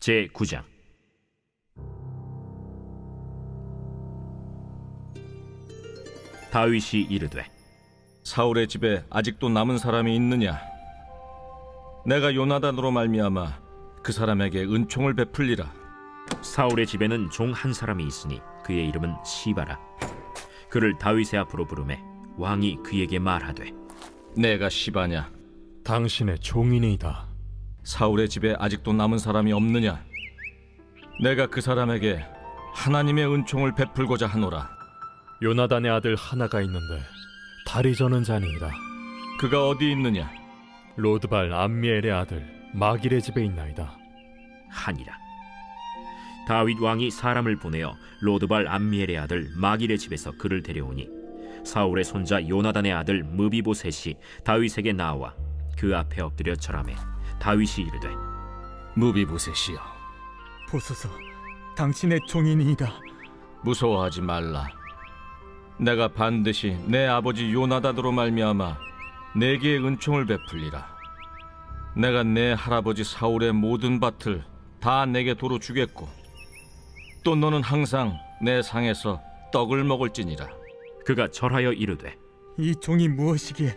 제9장. 다윗이 이르되, 사울의 집에 아직도 남은 사람이 있느냐? 내가 요나단으로 말미암아 그 사람에게 은총을 베풀리라. 사울의 집에는 종 한 사람이 있으니 그의 이름은 시바라. 그를 다윗의 앞으로 부르매 왕이 그에게 말하되, 내가 시바냐? 당신의 종이니이다. 사울의 집에 아직도 남은 사람이 없느냐? 내가 그 사람에게 하나님의 은총을 베풀고자 하노라. 요나단의 아들 하나가 있는데 다리 저는 자니이다. 그가 어디 있느냐? 로드발 암미엘의 아들 마길의 집에 있나이다. 하니라. 다윗 왕이 사람을 보내어 로드발 암미엘의 아들 마길의 집에서 그를 데려오니 사울의 손자 요나단의 아들 무비보셋이 다윗에게 나와 그 앞에 엎드려 절하매 다윗이 이르되, 무비보셋이여, 보소서, 당신의 종이니이다. 무서워하지 말라. 내가 반드시 내 아버지 요나단으로 말미암아 내게 은총을 베풀리라. 내가 내 할아버지 사울의 모든 밭을 다 내게 도로 주겠고 또 너는 항상 내 상에서 떡을 먹을지니라. 그가 절하여 이르되, 이 종이 무엇이기에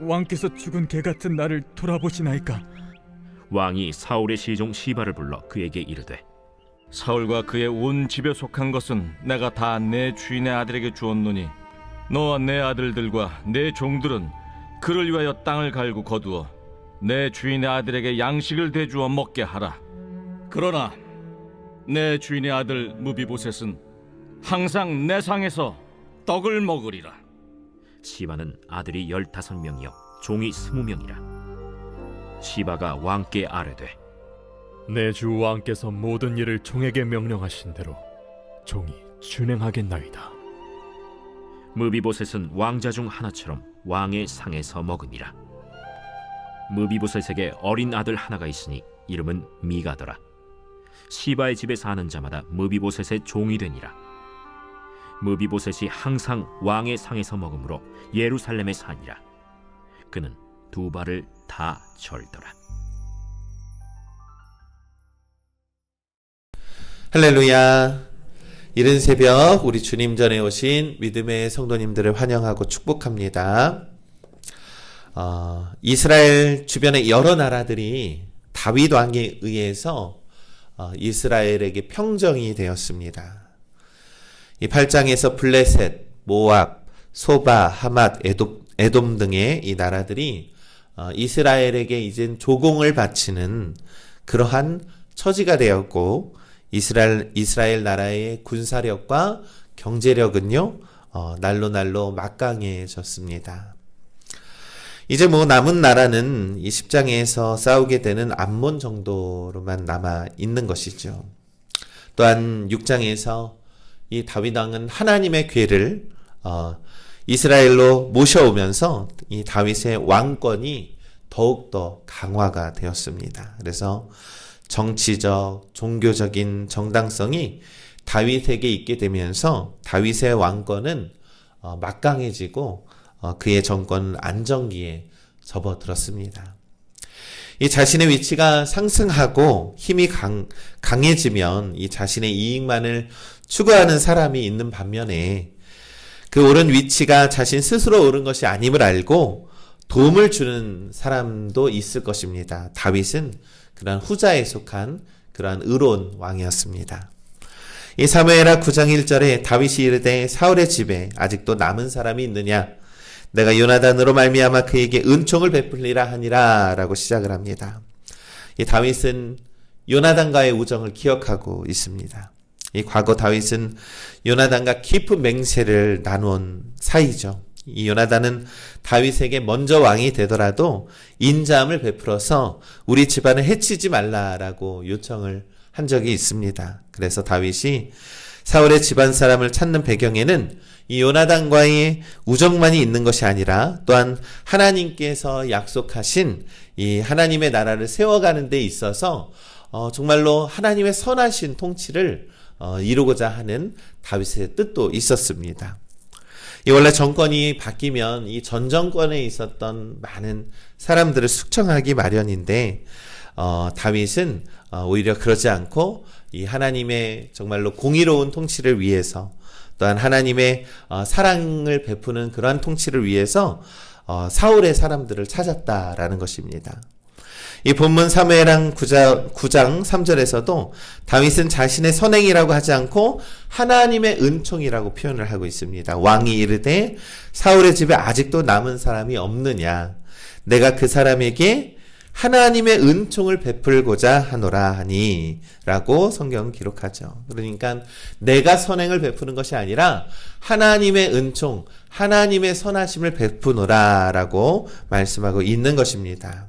왕께서 죽은 개 같은 나를 돌아보시나이까? 왕이 사울의 시종 시바를 불러 그에게 이르되, 사울과 그의 온 집에 속한 것은 내가 다 내 주인의 아들에게 주었노니 너와 내 아들들과 내 종들은 그를 위하여 땅을 갈고 거두어 내 주인의 아들에게 양식을 대주어 먹게 하라. 그러나 내 주인의 아들 무비보셋은 항상 내 상에서 떡을 먹으리라. 시바는 아들이 15명이요 종이 20명이라. 시바가 왕께 아뢰되, 내 주 왕께서 모든 일을 종에게 명령하신 대로 종이 준행하겠나이다. 무비보셋은 왕자 중 하나처럼 왕의 상에서 먹으니라. 무비보셋에게 어린 아들 하나가 있으니 이름은 미가더라. 시바의 집에 사는 자마다 무비보셋의 종이 되니라. 무비보셋이 항상 왕의 상에서 먹으므로 예루살렘에 사니라. 그는 두 발을 다 절더라. 할렐루야. 이른 새벽 우리 주님 전에 오신 믿음의 성도님들을 환영하고 축복합니다. 이스라엘 주변의 여러 나라들이 다윗 왕에 의해서 이스라엘에게 평정이 되었습니다. 이 8장에서 블레셋, 모압, 소바, 하맛, 에돔 등의 이 나라들이 이스라엘에게 이젠 조공을 바치는 그러한 처지가 되었고, 이스라엘 나라의 군사력과 경제력은요, 날로 막강해졌습니다. 이제 남은 나라는 이 10장에서 싸우게 되는 암몬 정도로만 남아 있는 것이죠. 또한 6장에서 이 다윗 왕은 하나님의 궤를 이스라엘로 모셔오면서 이 다윗의 왕권이 더욱더 강화가 되었습니다. 그래서 정치적, 종교적인 정당성이 다윗에게 있게 되면서 다윗의 왕권은 막강해지고 그의 정권은 안정기에 접어들었습니다. 이 자신의 위치가 상승하고 힘이 강해지면 이 자신의 이익만을 추구하는 사람이 있는 반면에 그 오른 위치가 자신 스스로 오른 것이 아님을 알고 도움을 주는 사람도 있을 것입니다. 다윗은 그러한 후자에 속한 그러한 의로운 왕이었습니다. 이 사무엘하 9장 1절에 다윗이 이르되 사울의 집에 아직도 남은 사람이 있느냐? 내가 요나단으로 말미암아 그에게 은총을 베풀리라 하니라 라고 시작을 합니다. 이 다윗은 요나단과의 우정을 기억하고 있습니다. 이 과거 다윗은 요나단과 깊은 맹세를 나눈 사이죠. 이 요나단은 다윗에게 먼저 왕이 되더라도 인자함을 베풀어서 우리 집안을 해치지 말라라고 요청을 한 적이 있습니다. 그래서 다윗이 사울의 집안 사람을 찾는 배경에는 이 요나단과의 우정만이 있는 것이 아니라 또한 하나님께서 약속하신 이 하나님의 나라를 세워가는 데 있어서 정말로 하나님의 선하신 통치를 이루고자 하는 다윗의 뜻도 있었습니다. 이 원래 정권이 바뀌면 이 전 정권에 있었던 많은 사람들을 숙청하기 마련인데 다윗은 오히려 그러지 않고 이 하나님의 정말로 공의로운 통치를 위해서 또한 하나님의 사랑을 베푸는 그러한 통치를 위해서 사울의 사람들을 찾았다라는 것입니다. 이 본문 사무엘상 9장 3절에서도 다윗은 자신의 선행이라고 하지 않고 하나님의 은총이라고 표현을 하고 있습니다. 왕이 이르되 사울의 집에 아직도 남은 사람이 없느냐, 내가 그 사람에게 하나님의 은총을 베풀고자 하노라 하니 라고 성경은 기록하죠. 그러니까 내가 선행을 베푸는 것이 아니라 하나님의 은총, 하나님의 선하심을 베푸노라 라고 말씀하고 있는 것입니다.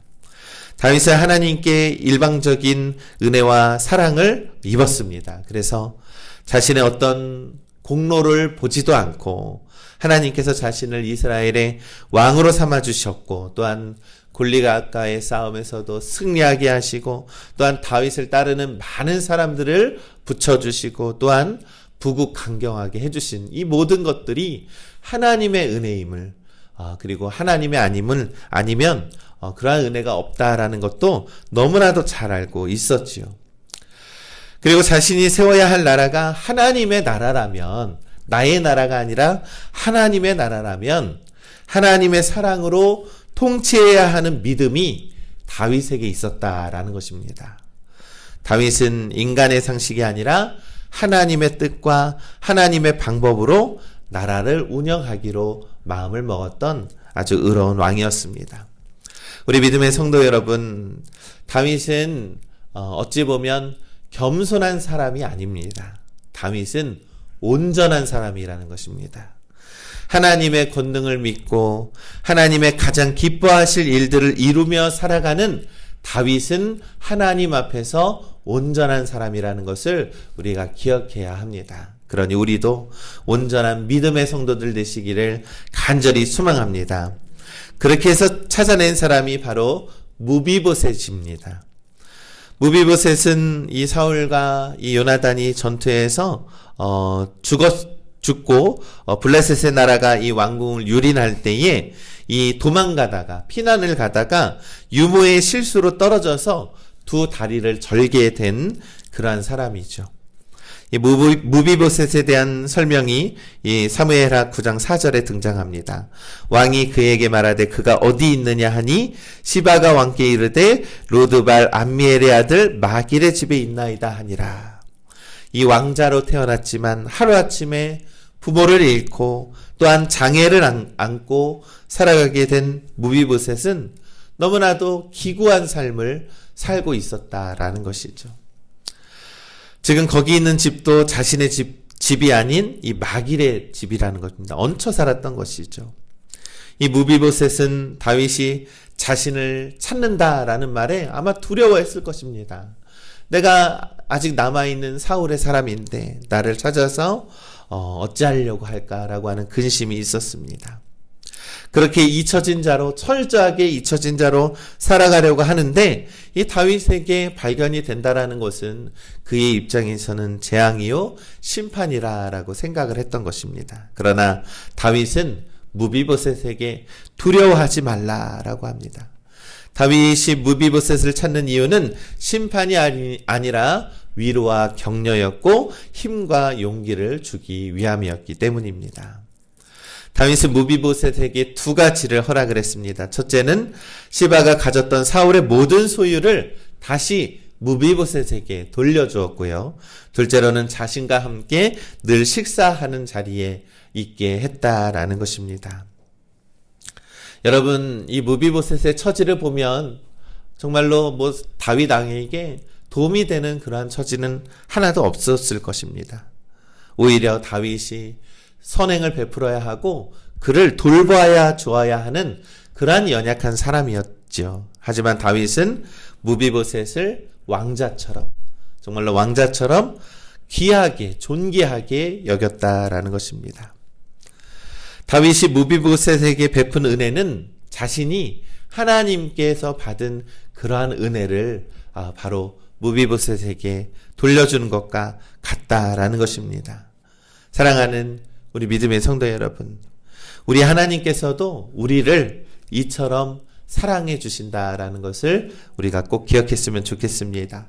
다윗은 하나님께 일방적인 은혜와 사랑을 입었습니다. 그래서 자신의 어떤 공로를 보지도 않고 하나님께서 자신을 이스라엘의 왕으로 삼아주셨고, 또한 골리앗과의 싸움에서도 승리하게 하시고, 또한 다윗을 따르는 많은 사람들을 붙여주시고, 또한 부국강경하게 해주신 이 모든 것들이 하나님의 은혜임을, 그리고 하나님의 아니면 그러한 은혜가 없다라는 것도 너무나도 잘 알고 있었지요. 그리고 자신이 세워야 할 나라가 하나님의 나라라면, 나의 나라가 아니라 하나님의 나라라면 하나님의 사랑으로 통치해야 하는 믿음이 다윗에게 있었다라는 것입니다. 다윗은 인간의 상식이 아니라 하나님의 뜻과 하나님의 방법으로 나라를 운영하기로 마음을 먹었던 아주 의로운 왕이었습니다. 우리 믿음의 성도 여러분, 다윗은 어찌 보면 겸손한 사람이 아닙니다. 다윗은 온전한 사람이라는 것입니다. 하나님의 권능을 믿고 하나님의 가장 기뻐하실 일들을 이루며 살아가는 다윗은 하나님 앞에서 온전한 사람이라는 것을 우리가 기억해야 합니다. 그러니 우리도 온전한 믿음의 성도들 되시기를 간절히 소망합니다. 그렇게 해서 찾아낸 사람이 바로 무비보셋입니다. 무비보셋은 이 사울과 이 요나단이 전투에서 죽고 블레셋의 나라가 이 왕궁을 유린할 때에 이 도망가다가 피난을 가다가 유모의 실수로 떨어져서 두 다리를 절게 된 그러한 사람이죠. 이 무비보셋에 대한 설명이 이 사무엘하 9장 4절에 등장합니다. 왕이 그에게 말하되 그가 어디 있느냐 하니 시바가 왕께 이르되 로드발 암미엘의 아들 마길의 집에 있나이다 하니라. 이 왕자로 태어났지만 하루아침에 부모를 잃고 또한 장애를 안고 살아가게 된 무비보셋은 너무나도 기구한 삶을 살고 있었다라는 것이죠. 지금 거기 있는 집도 자신의 집이 아닌 이 마길의 집이라는 것입니다. 얹혀 살았던 것이죠. 이 무비보셋은 다윗이 자신을 찾는다라는 말에 아마 두려워했을 것입니다. 내가 아직 남아있는 사울의 사람인데 나를 찾아서 어찌하려고 할까라고 하는 근심이 있었습니다. 그렇게 잊혀진 자로, 철저하게 잊혀진 자로 살아가려고 하는데 이 다윗에게 발견이 된다라는 것은 그의 입장에서는 재앙이요 심판이라고 생각을 했던 것입니다. 그러나 다윗은 무비보셋에게 두려워하지 말라라고 합니다. 다윗이 무비보셋을 찾는 이유는 심판이 아니라 위로와 격려였고 힘과 용기를 주기 위함이었기 때문입니다. 다윗은 무비보셋에게 두 가지를 허락을 했습니다. 첫째는 시바가 가졌던 사울의 모든 소유를 다시 무비보셋에게 돌려주었고요. 둘째로는 자신과 함께 늘 식사하는 자리에 있게 했다라는 것입니다. 여러분, 이 무비보셋의 처지를 보면 정말로 다윗 왕에게 도움이 되는 그러한 처지는 하나도 없었을 것입니다. 오히려 다윗이 선행을 베풀어야 하고 그를 돌봐야 주어야 하는 그러한 연약한 사람이었죠. 하지만 다윗은 무비보셋을 왕자처럼, 정말로 왕자처럼 귀하게 존귀하게 여겼다라는 것입니다. 다윗이 무비보셋에게 베푼 은혜는 자신이 하나님께서 받은 그러한 은혜를 바로 무비보셋에게 돌려주는 것과 같다라는 것입니다. 사랑하는 우리 믿음의 성도 여러분, 우리 하나님께서도 우리를 이처럼 사랑해 주신다라는 것을 우리가 꼭 기억했으면 좋겠습니다.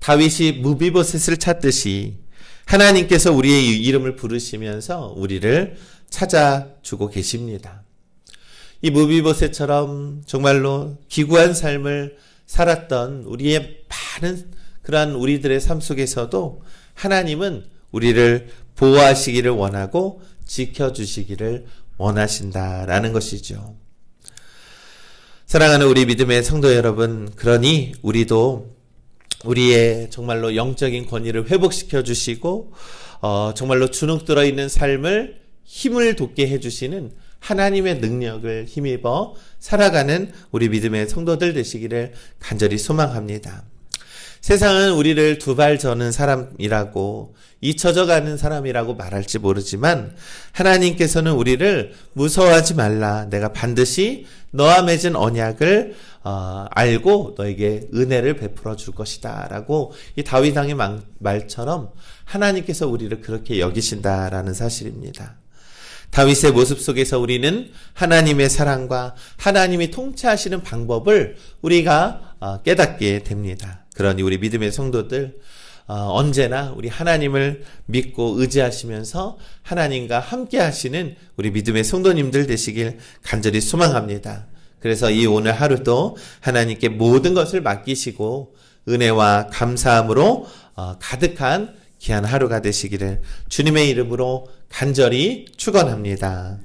다윗이 무비보셋을 찾듯이 하나님께서 우리의 이름을 부르시면서 우리를 찾아주고 계십니다. 이 무비보셋처럼 정말로 기구한 삶을 살았던 우리의 많은 그러한 우리들의 삶 속에서도 하나님은 우리를 보호하시기를 원하고 지켜주시기를 원하신다라는 것이죠. 사랑하는 우리 믿음의 성도 여러분, 그러니 우리도 우리의 정말로 영적인 권위를 회복시켜 주시고 정말로 주눅들어 있는 삶을 힘을 돋게 해주시는 하나님의 능력을 힘입어 살아가는 우리 믿음의 성도들 되시기를 간절히 소망합니다. 세상은 우리를 두 발 저는 사람이라고 잊혀져가는 사람이라고 말할지 모르지만 하나님께서는 우리를 무서워하지 말라. 내가 반드시 너와 맺은 언약을 알고 너에게 은혜를 베풀어 줄 것이다 라고 이 다윗 왕의 말처럼 하나님께서 우리를 그렇게 여기신다라는 사실입니다. 다윗의 모습 속에서 우리는 하나님의 사랑과 하나님이 통치하시는 방법을 우리가 깨닫게 됩니다. 그러니 우리 믿음의 성도들 언제나 우리 하나님을 믿고 의지하시면서 하나님과 함께 하시는 우리 믿음의 성도님들 되시길 간절히 소망합니다. 그래서 이 오늘 하루도 하나님께 모든 것을 맡기시고 은혜와 감사함으로 가득한 귀한 하루가 되시기를 주님의 이름으로 간절히 축원합니다.